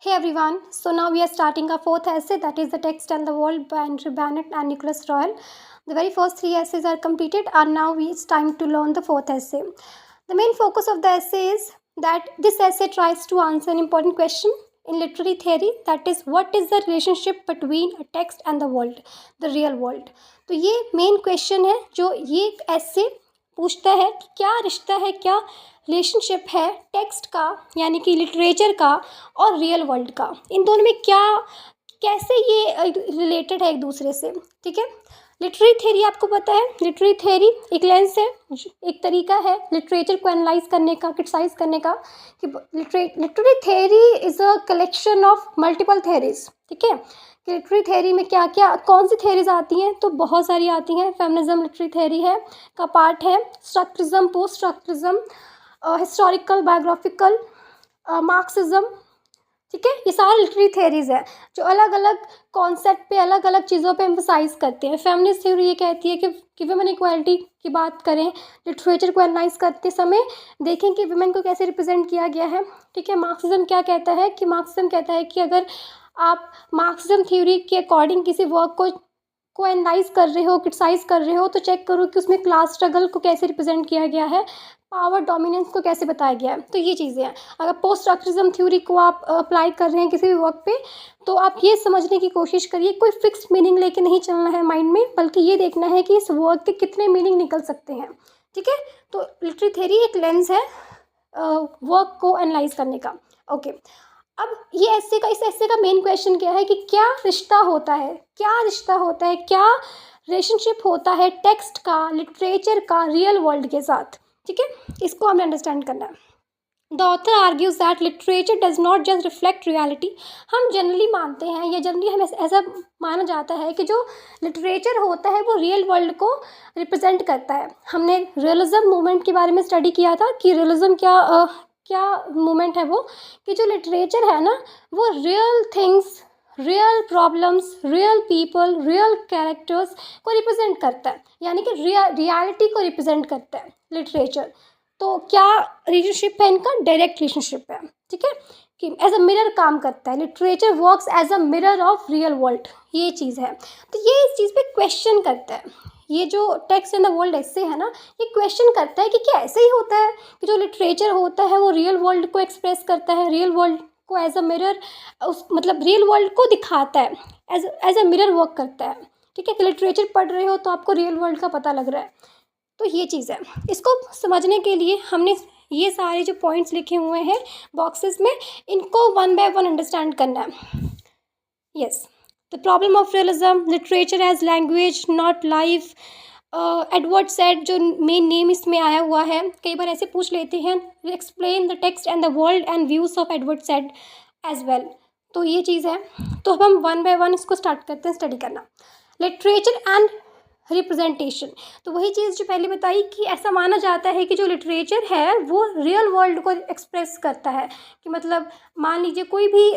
Hey everyone, so now we are starting our fourth essay, that is The Text and the World by Andrew Bennett and Nicholas Royal. The very first three essays are completed and now it's time to learn the fourth essay. The main focus of the essay is that this essay tries to answer an important question in literary theory, that is what is the relationship between a text and the world, the real world. तो ये main question है जो ये essay पूछता है कि क्या रिश्ता है, क्या रिलेशनशिप है टेक्स्ट का यानी कि लिटरेचर का और रियल वर्ल्ड का, इन दोनों में क्या कैसे ये रिलेटेड है एक दूसरे से। ठीक है, लिटरेरी थ्योरी आपको पता है, लिटरेरी थ्योरी एक लेंस है, एक तरीका है लिटरेचर को एनालाइज करने का, क्रिटिसाइज करने का कि literary theory is a collection of multiple theories. ठीक है, कि लिटरेरी थ्योरी में क्या क्या कौन सी थ्योरीज आती हैं, तो बहुत सारी आती हैं। फेमिनिज्म लिटरेरी थ्योरी है का पार्ट है, स्ट्रक्चरिज्म, पोस्ट स्ट्रक्चरिज्म, हिस्टोरिकल, बायोग्राफिकल, मार्क्सिज्म। ठीक है, ये सारे लिटरेरी थ्योरीज है जो अलग अलग कॉन्सेप्ट पे, अलग अलग चीज़ों पे एम्फसाइज करते हैं। फेमिनिस्ट थ्योरी ये कहती है कि वुमेन इक्वालिटी की बात करें, लिटरेचर को एनालाइज करते समय देखें कि वुमेन को कैसे रिप्रेजेंट किया गया है। ठीक है, मार्क्सिज्म क्या कहता है कि मार्क्सिज्म कहता है कि अगर आप मार्क्सिज्म थ्योरी के अकॉर्डिंग किसी वर्क को एनालाइज कर रहे हो, क्रिटिसाइज कर रहे हो, तो चेक करो कि उसमें क्लास स्ट्रगल को कैसे रिप्रेजेंट किया गया है, पावर डोमिनेंस को कैसे बताया गया है। तो ये चीज़ें हैं। अगर पोस्ट स्ट्रक्चरिज्म थ्योरी को आप अप्लाई कर रहे हैं किसी भी वर्क पे, तो आप ये समझने की कोशिश करिए, कोई फिक्स्ड मीनिंग लेके नहीं चलना है माइंड में, बल्कि ये देखना है कि इस वर्क के कितने मीनिंग निकल सकते हैं। ठीक है, तो लिटरेरी थ्योरी एक लेंस है वर्क को एनालाइज करने का। ओके, अब ये इस ऐसे का मेन क्वेश्चन क्या है कि क्या रिश्ता होता है, क्या रिश्ता होता है, क्या रिलेशनशिप होता है टेक्स्ट का, लिटरेचर का रियल वर्ल्ड के साथ। ठीक है, इसको हमें अंडरस्टैंड करना है। The author argues that literature does not just reflect reality. हम जनरली मानते हैं, या जनरली हमें ऐसा माना जाता है कि जो लिटरेचर होता है वो रियल वर्ल्ड को रिप्रेजेंट करता है। हमने रियलिज्म मूवमेंट के बारे में स्टडी किया था कि रियलिज्म क्या मूवमेंट है वो, कि जो लिटरेचर है ना वो real things, real problems, real people, real characters को रिप्रेजेंट करता है, यानी कि रियलिटी को रिप्रेजेंट करता है लिटरेचर। तो क्या रिलेशनशिप है इनका? डायरेक्ट रिलेशनशिप है। ठीक है, कि एज अ मिरर काम करता है, literature works as a mirror of real world, ये चीज़ है। तो ये इस चीज़ पे क्वेश्चन करता है, ये जो टेक्स्ट इन द वर्ल्ड ऐसे है ना, ये क्वेश्चन करता है कि क्या ऐसे ही होता है कि जो लिटरेचर होता है वो रियल वर्ल्ड को एक्सप्रेस करता है, रियल वर्ल्ड को एज अ मिरर, उस मतलब रियल वर्ल्ड को दिखाता है, एज अ मिरर वर्क करता है। ठीक है, कि लिटरेचर पढ़ रहे हो तो आपको रियल वर्ल्ड का पता लग रहा है। तो ये चीज़ है, इसको समझने के लिए हमने ये सारे जो पॉइंट्स लिखे हुए हैं बॉक्सेस में, इनको वन बाय वन अंडरस्टैंड करना है। Yes, the problem of realism, literature as language not life. Edward Said जो मेन नेम इसमें आया हुआ है, कई बार ऐसे पूछ लेते हैं, explain the text and the world and views of Edward Said as well. तो ये चीज़ है, तो अब हम वन बाय वन इसको स्टार्ट करते हैं स्टडी करना। लिटरेचर एंड रिप्रेजेंटेशन, तो वही चीज़ जो पहले बताई कि ऐसा माना जाता है कि जो लिटरेचर है वो रियल वर्ल्ड को एक्सप्रेस करता है। कि मतलब मान लीजिए कोई भी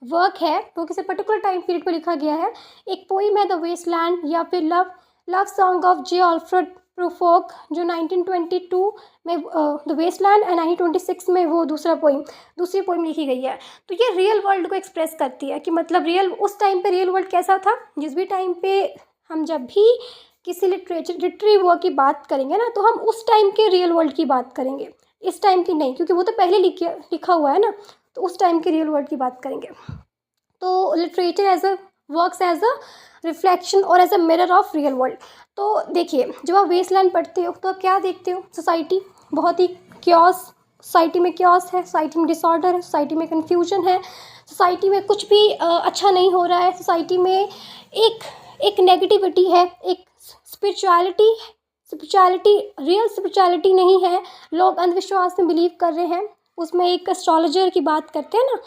वर्क है वो किसी पर्टिकुलर टाइम पीरियड पर लिखा गया है, एक पोइम है द वेस्टलैंड, या फिर love song of J Alfred प्रूफोक जो 1922 में द वेस्टलैंड, एंड 1926 में वो दूसरी पोइम लिखी गई है। तो ये रियल वर्ल्ड को एक्सप्रेस करती है कि मतलब रियल उस टाइम पे रियल वर्ल्ड कैसा था। जिस भी टाइम पे हम जब भी किसी लिटरेरी वर्क की बात करेंगे ना, तो हम उस टाइम के रियल वर्ल्ड की बात करेंगे, इस टाइम की नहीं, क्योंकि वो तो पहले लिखा हुआ है ना, तो उस टाइम के रियल वर्ल्ड की बात करेंगे। तो literature as a works as a reflection और as a mirror of real world. तो देखिए, जब आप वेस्टलैंड पढ़ते हो तो आप क्या देखते हो? सोसाइटी बहुत ही क्योस, सोसाइटी में क्योस है, सोसाइटी में डिसऑर्डर है, सोसाइटी में कन्फ्यूजन है, सोसाइटी में कुछ भी अच्छा नहीं हो रहा है, सोसाइटी में एक नेगेटिविटी है, एक स्पिरिचुअलिटी रियल स्पिरिचुअलिटी नहीं है, लोग अंधविश्वास में बिलीव कर रहे हैं। उसमें एक एस्ट्रोलॉजर की बात करते हैं ना,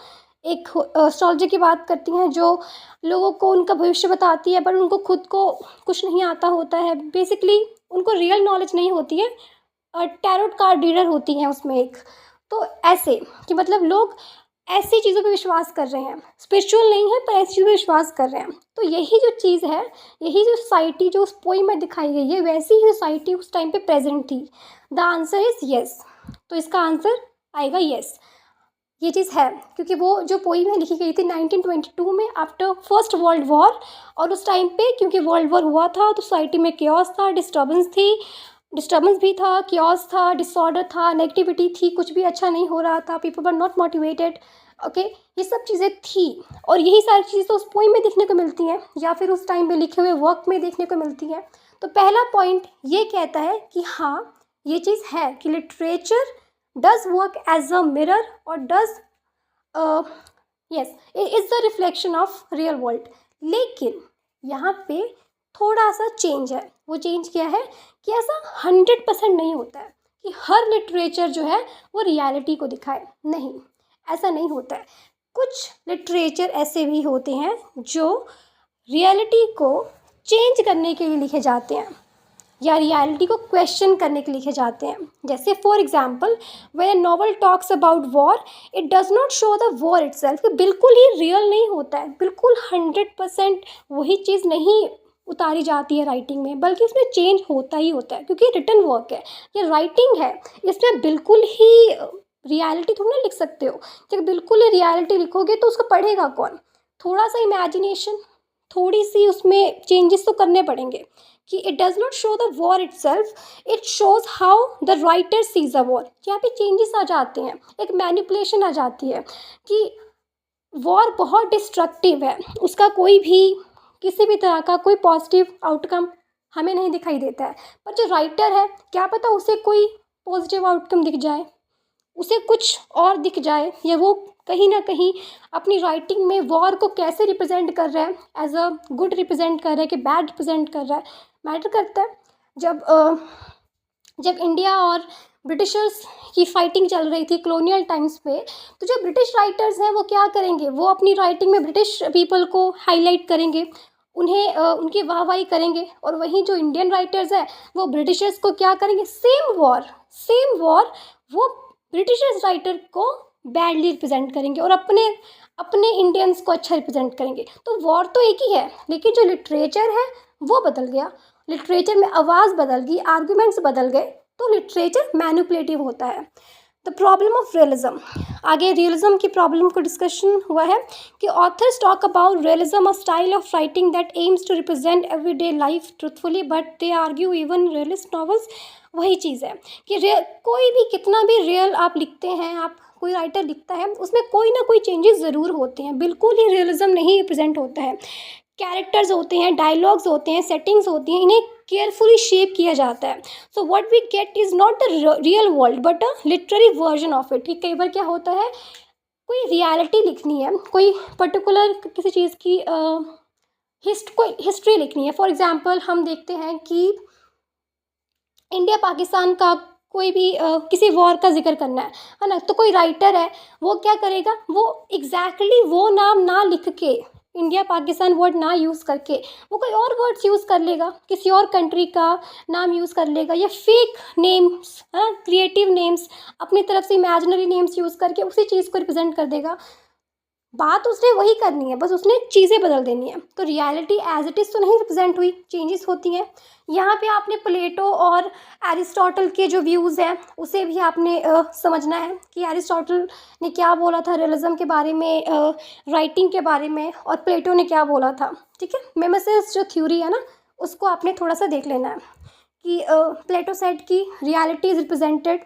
एक एस्ट्रोलॉजर की बात करती हैं जो लोगों को उनका भविष्य बताती है, पर उनको खुद को कुछ नहीं आता होता है, बेसिकली उनको रियल नॉलेज नहीं होती है, टैरोट कार्ड रीडर होती हैं उसमें एक। तो ऐसे कि मतलब लोग ऐसी चीज़ों पे विश्वास कर रहे हैं, स्पिरिचुअल नहीं है पर ऐसी चीज़ों पे विश्वास कर रहे हैं। तो यही जो चीज़ है, यही जो सोसाइटी जो उस पोइम में दिखाई गई है, वैसी ही सोसाइटी उस टाइम पे प्रेजेंट थी। द आंसर इज़ येस, तो इसका आंसर आएगा येस। ये चीज़ है, क्योंकि वो जो पोइम है लिखी गई थी 1922 में आफ्टर फर्स्ट वर्ल्ड वॉर। और उस टाइम पे क्योंकि वर्ल्ड वॉर हुआ था तो सोसाइटी में केओस था, डिस्टर्बेंस भी था, केओस था, डिसऑर्डर था, नेगेटिविटी थी, कुछ भी अच्छा नहीं हो रहा था, people were not motivated. Okay, ये सब चीज़ें थी और यही सारी चीज़ें तो उस पोइम में देखने को मिलती हैं या फिर उस टाइम पे लिखे हुए वर्क में देखने को मिलती हैं। तो पहला पॉइंट ये कहता है कि हाँ, ये चीज़ है कि literature does work as a mirror or does yes it is the reflection of real world। लेकिन यहाँ पे थोड़ा सा चेंज है। वो चेंज क्या है कि ऐसा 100% नहीं होता है कि हर लिटरेचर जो है वो रियलिटी को दिखाए, नहीं, ऐसा नहीं होता है। कुछ लिटरेचर ऐसे भी होते हैं जो रियलिटी को चेंज करने के लिए लिखे जाते हैं या रियलिटी को क्वेश्चन करने के लिखे जाते हैं। जैसे for example when a novel talks about war it does not show the war itself, बिल्कुल ही रियल नहीं होता है, बिल्कुल 100% वही चीज़ नहीं उतारी जाती है राइटिंग में, बल्कि उसमें चेंज होता ही होता है क्योंकि रिटन वर्क है, ये राइटिंग है, इसमें बिल्कुल ही रियलिटी थोड़ी ना लिख सकते हो। जब बिल्कुल ही रियलिटी लिखोगे तो उसको पढ़ेगा कौन? थोड़ा सा इमेजिनेशन, थोड़ी सी उसमें चेंजेस तो करने पड़ेंगे कि it does not show the war itself, it shows how the writer sees a war. यहाँ पे चेंजेस आ जाते हैं, एक मैनिपुलेशन आ जाती है कि वॉर बहुत डिस्ट्रक्टिव है, उसका कोई भी किसी भी तरह का कोई पॉजिटिव आउटकम हमें नहीं दिखाई देता है। पर जो राइटर है क्या पता उसे कोई पॉजिटिव आउटकम दिख जाए, उसे कुछ और दिख जाए, या वो कहीं ना कहीं अपनी राइटिंग में वॉर को कैसे रिप्रेजेंट कर रहा है, एज अ गुड रिप्रेजेंट कर रहा है कि बैड रिप्रेजेंट कर रहा है, मैटर करता है। जब इंडिया और ब्रिटिशर्स की फाइटिंग चल रही थी कॉलोनियल टाइम्स पे, तो जो ब्रिटिश राइटर्स हैं वो क्या करेंगे, वो अपनी राइटिंग में ब्रिटिश पीपल को हाईलाइट करेंगे, उन्हें उनकी वाहवाही करेंगे, और वहीं जो इंडियन राइटर्स हैं वो ब्रिटिशर्स को क्या करेंगे, सेम वॉर वो ब्रिटिशर्स राइटर को बैडली रिप्रेजेंट करेंगे और अपने अपने इंडियंस को अच्छा रिप्रेजेंट करेंगे। तो वॉर तो एक ही है, लेकिन जो लिटरेचर है वो बदल गया, लिटरेचर में आवाज़ बदल गई, आर्ग्यूमेंट्स बदल गए, तो लिटरेचर मैनिपुलेटिव होता है। द प्रॉब्लम ऑफ रियलिज्म, आगे रियलिज्म की प्रॉब्लम को डिस्कशन हुआ है कि authors talk about realism a style of writing that aims to represent everyday life truthfully, but they argue even realist novels. वही चीज़ है कि कोई भी कितना भी रियल आप लिखते हैं, आप कोई राइटर लिखता है उसमें कोई ना कोई चेंजेस ज़रूर होते हैं, बिल्कुल ही रियलिज्म नहीं प्रेजेंट होता है। कैरेक्टर्स होते हैं, डायलॉग्स होते हैं, सेटिंग्स होती हैं, इन्हें केयरफुली शेप किया जाता है। So what we get is not the real world but a literary version of it. कई बार क्या होता है, कोई रियलिटी लिखनी है, कोई पर्टिकुलर किसी चीज़ की कोई हिस्ट्री लिखनी है। फॉर एग्जांपल हम देखते हैं कि इंडिया पाकिस्तान का कोई भी किसी वॉर का जिक्र करना है ना, तो कोई राइटर है वो क्या करेगा, वो एग्जैक्टली वो नाम ना लिख के, इंडिया पाकिस्तान वर्ड ना यूज़ करके वो कोई और वर्ड्स यूज़ कर लेगा, किसी और कंट्री का नाम यूज़ कर लेगा, या फेक नेम्स है ना, क्रिएटिव नेम्स, अपनी तरफ से इमेजिनरी नेम्स यूज़ करके उसी चीज़ को रिप्रेजेंट कर देगा। बात उसने वही करनी है, बस उसने चीज़ें बदल देनी है। तो रियलिटी एज इट इज़ तो नहीं रिप्रेजेंट हुई, चेंजेस होती हैं। यहाँ पे आपने प्लेटो और एरिस्टोटल के जो व्यूज़ हैं उसे भी आपने समझना है कि एरिस्टोटल ने क्या बोला था रियलिज्म के बारे में, राइटिंग के बारे में, और प्लेटो ने क्या बोला था। ठीक है, मिमेसिस जो थ्योरी है ना, उसको आपने थोड़ा सा देख लेना है कि प्लेटो सेड की रियलिटी इज़ रिप्रेजेंटेड,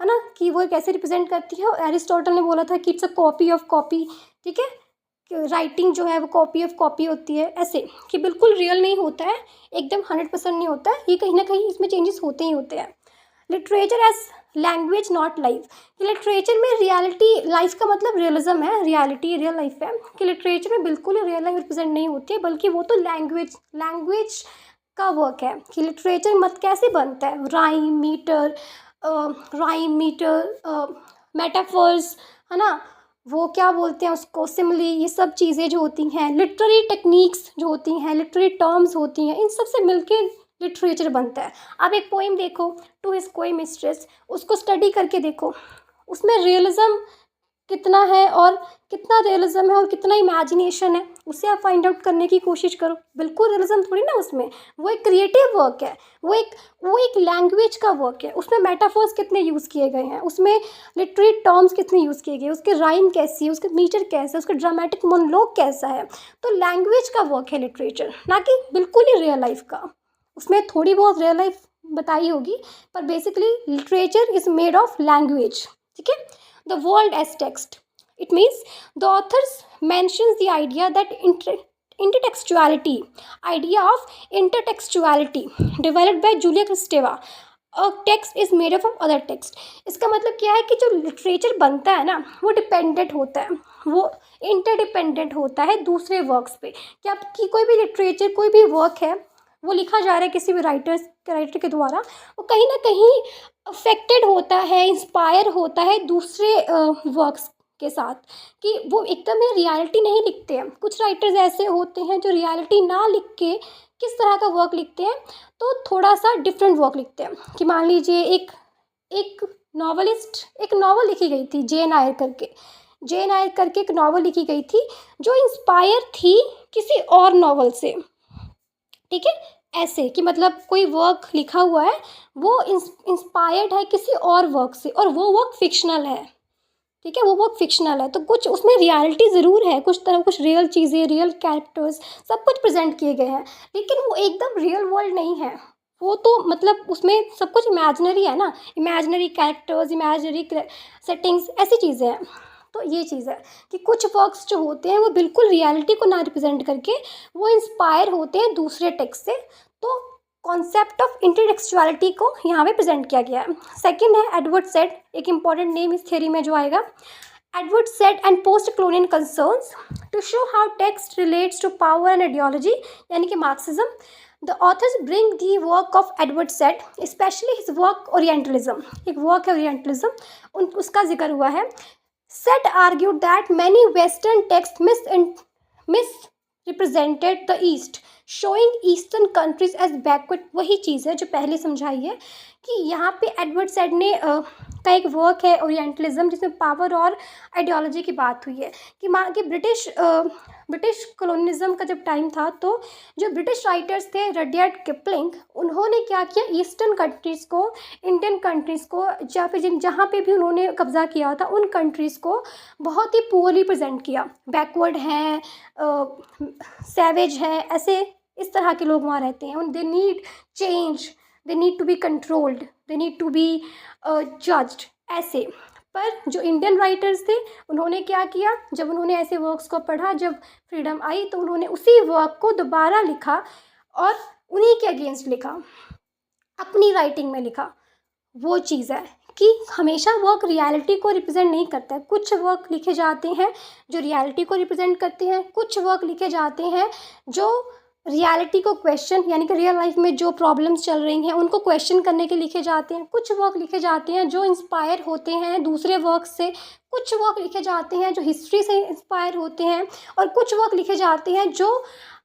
है ना, कि वो कैसे रिप्रेजेंट करती है, और एरिस्टोटल ने बोला था कि it's a copy of copy. ठीक है, कि राइटिंग जो है वो कॉपी ऑफ कॉपी होती है, ऐसे कि बिल्कुल रियल नहीं होता है, एकदम 100% नहीं होता है, ये कहीं ना कहीं इसमें चेंजेस होते ही होते हैं। Literature as language not life, कि लिटरेचर में रियलिटी, लाइफ का मतलब रियलिज्म है, रियलिटी रियल लाइफ है, कि लिटरेचर में बिल्कुल ही रियल लाइफ रिप्रेजेंट नहीं होती है, बल्कि वो तो लैंग्वेज का वर्क है कि लिटरेचर मत कैसे बनता है, राइम मीटर मेटाफर्स, है ना, वो क्या बोलते हैं उसको, सिमिली, ये सब चीज़ें जो होती हैं, लिटरेरी टेक्निक्स जो होती हैं, लिटरेरी टर्म्स होती हैं, इन सब से मिलके लिटरेचर बनता है। आप एक पोइम देखो, टू हिज कोई मिस्ट्रेस, उसको स्टडी करके देखो, उसमें रियलिज्म कितना है और कितना रियलिज्म है और कितना इमेजिनेशन है, उसे आप फाइंड आउट करने की कोशिश करो। बिल्कुल रियलिज्म थोड़ी ना उसमें, वो एक क्रिएटिव वर्क है, वो एक लैंग्वेज का वर्क है। उसमें मेटाफर्स कितने यूज़ किए गए हैं, उसमें लिटरेरी टर्म्स कितने यूज़ किए गए, उसके राइम कैसी है, उसके मीटर कैसा है, उसका ड्रामेटिक मोनोलॉग कैसा है। तो लैंग्वेज का वर्क है लिटरेचर, ना कि बिल्कुल ही रियल लाइफ का। उसमें थोड़ी बहुत रियल लाइफ बताई होगी, पर basically literature is made of language. ठीक है। The world as text, it means the authors mentions the idea of intertextuality developed by Julia Kristeva. A text is made up of other text. इसका मतलब क्या है कि जो literature बनता है ना, वो डिपेंडेंट होता है, वो इंटरडिपेंडेंट होता है दूसरे वर्क्स पे। क्या आपकी कोई भी लिटरेचर, कोई भी वर्क है, वो लिखा जा रहा है किसी भी राइटर के द्वारा, वो कहीं ना कहीं अफेक्टेड होता है, इंस्पायर होता है दूसरे वर्क्स के साथ, कि वो एकदम ही रियलिटी नहीं लिखते हैं। कुछ राइटर्स ऐसे होते हैं जो रियलिटी ना लिख के किस तरह का वर्क लिखते हैं, तो थोड़ा सा डिफरेंट वर्क लिखते हैं। कि मान लीजिए एक नॉवलिस्ट, एक नॉवल लिखी गई थी जेन आयर करके एक नॉवल लिखी गई थी जो इंस्पायर थी किसी और नॉवल से। ठीक है। ऐसे कि मतलब कोई वर्क लिखा हुआ है, वो इंस्पायर्ड है किसी और वर्क से, और वो वर्क फिक्शनल है। ठीक है, वो वर्क फिक्शनल है, तो कुछ उसमें रियलिटी ज़रूर है, कुछ रियल चीज़ें, रियल कैरेक्टर्स, सब कुछ प्रेजेंट किए गए हैं, लेकिन वो एकदम रियल वर्ल्ड नहीं है। वो तो मतलब उसमें सब कुछ इमेजिनरी है ना, इमेजिनरी कैरेक्टर्स, इमेजिनरी सेटिंग्स, ऐसी चीज़ें हैं। तो ये चीज़ है कि कुछ वर्क्स जो होते हैं वो बिल्कुल रियलिटी को ना रिप्रेजेंट करके वो इंस्पायर होते हैं दूसरे टेक्स्ट से। तो कॉन्सेप्ट ऑफ इंटरटेक्सचुअलिटी को यहाँ पे प्रेजेंट किया गया है। सेकंड है एडवर्ड सेड, एक इंपॉर्टेंट नेम इस थ्योरी में जो आएगा, Edward Said and post colonial concerns to show how text relates to power and ideology, यानी कि Marxism. The authors bring the work of Edward Said, specially his work Orientalism, एक work है Orientalism, उसका जिक्र हुआ है। Said argued that many western text misrepresented the East, showing Eastern countries as backward। वही चीज़ है जो पहले समझाई है, कि यहाँ पे एडवर्ड सेड ने का एक वर्क है ओरिएंटलिज्म, जिसमें पावर और आइडियोलॉजी की बात हुई है। कि ब्रिटिश कॉलोनिज्म का जब टाइम था, तो जो ब्रिटिश राइटर्स थे रडियार्ड किपलिंग, उन्होंने क्या किया, ईस्टर्न कंट्रीज़ को, इंडियन कंट्रीज़ को, या फिर जहाँ पे भी उन्होंने कब्ज़ा किया था, उन कंट्रीज़ को बहुत ही पुअरली प्रेजेंट किया। बैकवर्ड हैं, सैवेज है, ऐसे इस तरह के लोग वहाँ रहते हैं। They need change, they need to be controlled, they need to be judged, ऐसे। पर जो इंडियन राइटर्स थे, उन्होंने क्या किया, जब उन्होंने ऐसे वर्क्स को पढ़ा, जब फ्रीडम आई, तो उन्होंने उसी वर्क को दोबारा लिखा और उन्हीं के अगेंस्ट लिखा, अपनी राइटिंग में लिखा। वो चीज़ है कि हमेशा वर्क रियलिटी को रिप्रेजेंट नहीं करता है। कुछ वर्क लिखे जाते हैं जो रियलिटी को रिप्रेजेंट करते हैं, कुछ वर्क लिखे जाते हैं जो रियलिटी को क्वेश्चन, यानी कि रियल लाइफ में जो प्रॉब्लम्स चल रही हैं उनको क्वेश्चन करने के लिखे जाते हैं। कुछ वर्क लिखे जाते हैं जो इंस्पायर होते हैं दूसरे वर्क से, कुछ वर्क लिखे जाते हैं जो हिस्ट्री से इंस्पायर होते हैं, और कुछ वर्क लिखे जाते हैं जो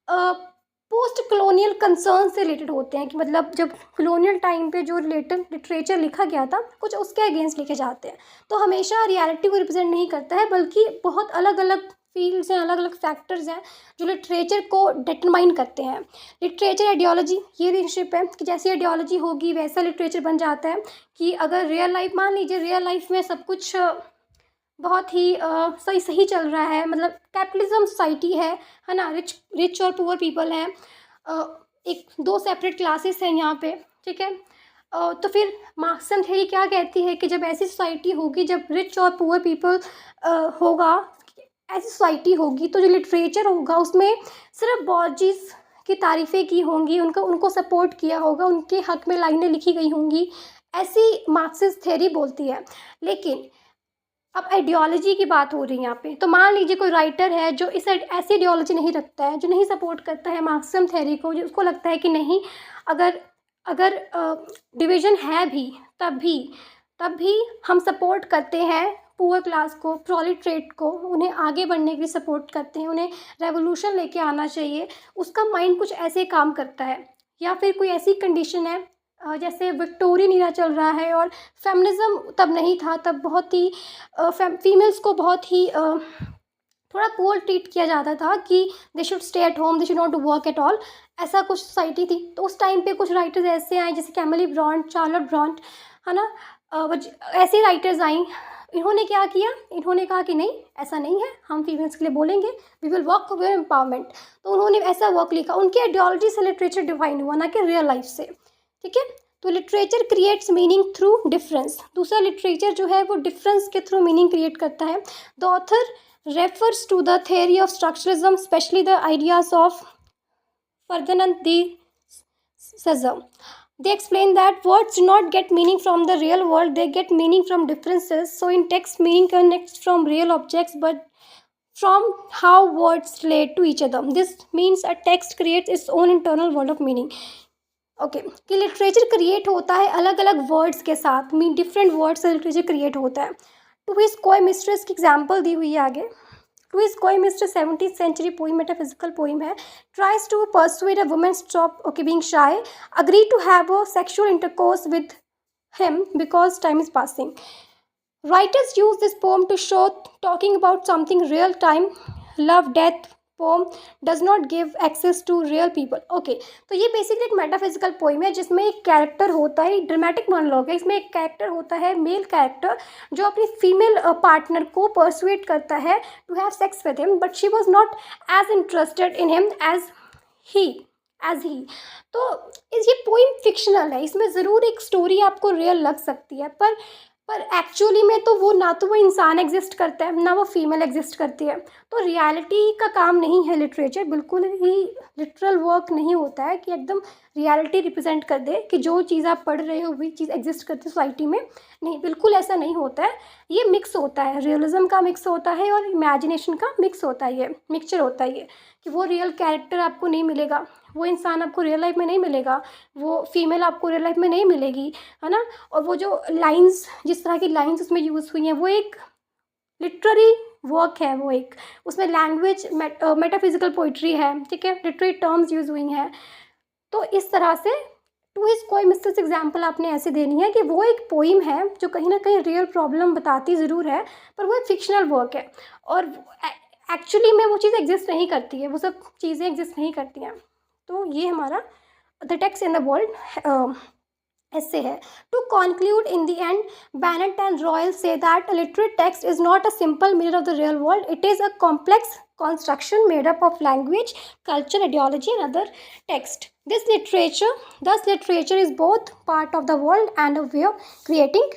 पोस्ट कॉलोनियल कंसर्न से रिलेटेड होते हैं। कि मतलब जब कॉलोनियल टाइम पे जो रिलेटेड लिटरेचर लिखा गया था, कुछ उसके अगेंस्ट लिखे जाते हैं। तो हमेशा रियलिटी को रिप्रेजेंट नहीं करता है, बल्कि बहुत अलग अलग फील्ड्स हैं, अलग अलग फैक्टर्स हैं जो लिटरेचर को डिटरमाइन करते हैं। लिटरेचर आइडियोलॉजी, ये रिलेशनशिप है कि जैसी आइडियोलॉजी होगी वैसा लिटरेचर बन जाता है। कि अगर रियल लाइफ, मान लीजिए रियल लाइफ में सब कुछ बहुत ही सही चल रहा है, मतलब कैपिटलिज्म सोसाइटी है ना, रिच और पुअर पीपल हैं, एक दो सेपरेट क्लासेस हैं यहाँ पे। ठीक है। तो फिर मार्क्सिज्म थ्योरी क्या कहती है कि जब ऐसी सोसाइटी होगी, जब रिच और पुअर पीपल होगा, ऐसी सोसाइटी होगी, तो जो लिटरेचर होगा उसमें सिर्फ बॉर्जिस की तारीफ़ें की होंगी, उनको सपोर्ट किया होगा, उनके हक में लाइनें लिखी गई होंगी, ऐसी मार्क्सिस्ट थ्योरी बोलती है। लेकिन अब आइडियोलॉजी की बात हो रही है यहाँ पे, तो मान लीजिए कोई राइटर है जो ऐसी आइडियोलॉजी नहीं रखता है, जो नहीं सपोर्ट करता है मार्क्सिज्म थ्योरी को, जो उसको लगता है कि नहीं, अगर डिवीज़न है भी, तब भी हम सपोर्ट करते हैं पुअर क्लास को, प्रोलेटरेट को, उन्हें आगे बढ़ने के लिए सपोर्ट करते हैं, उन्हें रेवोल्यूशन लेके आना चाहिए, उसका माइंड कुछ ऐसे काम करता है। या फिर कोई ऐसी कंडीशन है जैसे विक्टोरियन ईरा चल रहा है और फेमिनिज़्म तब नहीं था, तब बहुत ही फीमेल्स को बहुत ही थोड़ा पुअर ट्रीट किया जाता था कि they should stay at home, they should not work at all, ऐसा कुछ सोसाइटी थी। तो उस टाइम पे कुछ राइटर्स ऐसे आए जैसे कैमिली ब्रॉन्ट, चार्लोट ब्रॉन्ट, है ना, ऐसे राइटर्स आई। इन्होंने क्या किया, इन्होंने कहा कि नहीं, ऐसा नहीं है, हम फीमेल्स के लिए बोलेंगे, we will work for empowerment. तो उन्होंने ऐसा वर्क लिखा, उनकी आइडियोलॉजी से लिटरेचर डिफाइन हुआ, ना कि रियल लाइफ से। ठीक है, तो literature creates meaning through difference. दूसरा, लिटरेचर जो है वो डिफरेंस के थ्रू मीनिंग क्रिएट करता है। The author refers to the theory of structuralism, especially the ideas of Ferdinand de Saussure. They explain that words do not get meaning from the real world, they get meaning from differences. So in text, meaning connects from real objects, but from how words relate to each other. This means a text creates its own internal world of meaning. Okay कि literature create होता है अलग अलग words के साथ, mean different words से literature create होता है। टू हिज कोई मिस्ट्रेस की एग्जाम्पल दी हुई है आगे। To his coy mistress 17th century poem, metaphysical poem है। Tries to persuade a woman stop okay being shy, agree to have a sexual intercourse with him because time is passing. Writers use this poem to show talking about something real time, love, death. Poem does not give access to real people. Okay, तो ये basically एक metaphysical poem है जिसमें एक character होता है, dramatic monologue है। इसमें एक कैरेक्टर होता है, मेल कैरेक्टर, जो अपनी फीमेल पार्टनर को परसुएट करता है to have sex with him, but she was not as interested in him as he. तो ये पोइम फिक्शनल है, इसमें ज़रूर एक स्टोरी आपको रियल लग सकती है, पर एक्चुअली में तो वो इंसान एग्जिस्ट करता है, ना वो फीमेल एग्जिस्ट करती है। तो रियलिटी का काम नहीं है लिटरेचर, बिल्कुल ही लिटरल वर्क नहीं होता है कि एकदम रियलिटी रिप्रेजेंट कर दे कि जो चीज़ आप पढ़ रहे हो वही चीज़ एग्जिस्ट करती है सोसाइटी में। नहीं, बिल्कुल ऐसा नहीं होता है। ये मिक्स होता है, रियलिज्म का मिक्स होता है और इमेजिनेशन का मिक्स होता है, ये मिक्सचर होता है। ये कि वो रियल कैरेक्टर आपको नहीं मिलेगा, वो इंसान आपको रियल लाइफ में नहीं मिलेगा, वो फीमेल आपको रियल लाइफ में नहीं मिलेगी, है ना। और वो जो लाइंस, जिस तरह की लाइंस उसमें यूज़ हुई हैं, वो एक लिटरेरी वर्क है, वो एक उसमें लैंग्वेज मेटाफिजिकल पोइट्री है, ठीक है, लिटरेरी टर्म्स यूज़ हुई हैं। तो इस तरह से टू हिज कोई मिस्टेस एग्जाम्पल आपने ऐसे देनी है कि वो एक पोइम है जो कहीं ना कहीं रियल प्रॉब्लम बताती ज़रूर है, पर वो एक फिक्शनल वर्क है और एक्चुअली में वो चीज़ एग्जिस्ट नहीं करती है, वो सब चीज़ें एग्जिस्ट नहीं करती हैं। तो ये हमारा the text in the world ऐसे है। To conclude in the end, Bennett and Royle say that a literary text is not a simple mirror of the real world, it is a complex construction made up of language, culture, ideology and other text. Thus literature is both part of the world and a way of creating